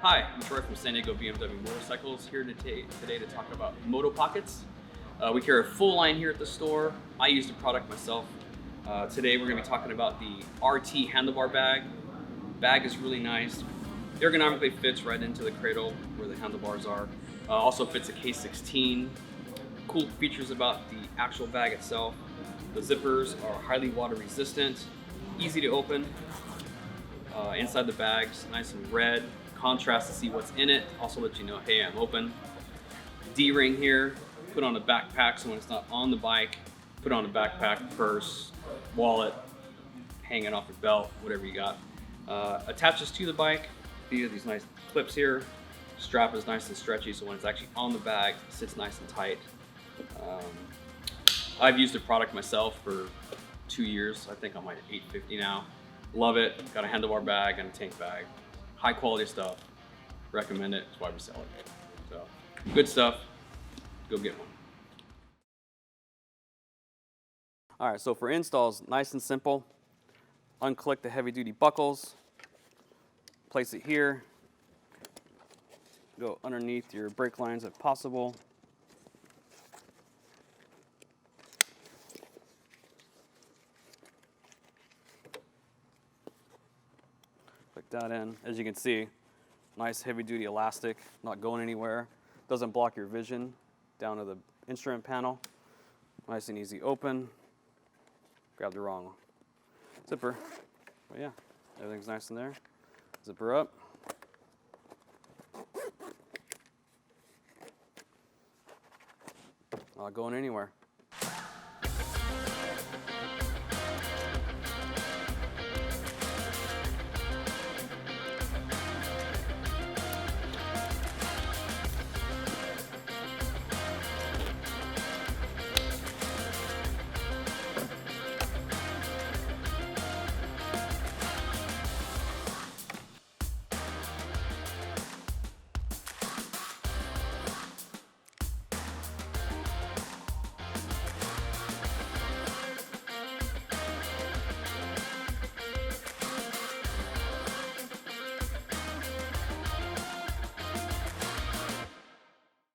Hi, I'm Troy from San Diego BMW Motorcycles, here today to talk about Moto Pockets. We carry a full line here at the store. I use the product myself. Today we're going to be talking about the RT Handlebar Bag. Bag is really nice. Ergonomically fits right into the cradle where the handlebars are. Also fits a K16. Cool features about the actual bag itself. The zippers are highly water resistant, easy to open. Inside the bag's nice and red. Contrast to see what's in it. Also let you know, hey, I'm open. D-ring here. Put on a backpack, so when it's not on the bike, put on a backpack, purse, wallet, hanging off your belt, whatever you got. Attaches to the bike via these nice clips here. Strap is nice and stretchy, so when it's actually on the bag, it sits nice and tight. I've used the product myself for 2 years. I think I'm like 850 now. Love it. Got a handlebar bag and a tank bag. High quality stuff. Recommend it. That's why we sell it. So, good stuff. Go get one. All right, so for installs, nice and simple. Unclick the heavy duty buckles. Place it here. Go underneath your brake lines if possible. Click that in. As you can see, nice heavy duty elastic, not going anywhere. Doesn't block your vision down to the instrument panel. Nice and easy open. Grab the wrong zipper. But yeah, everything's nice in there. Zipper up. Not going anywhere.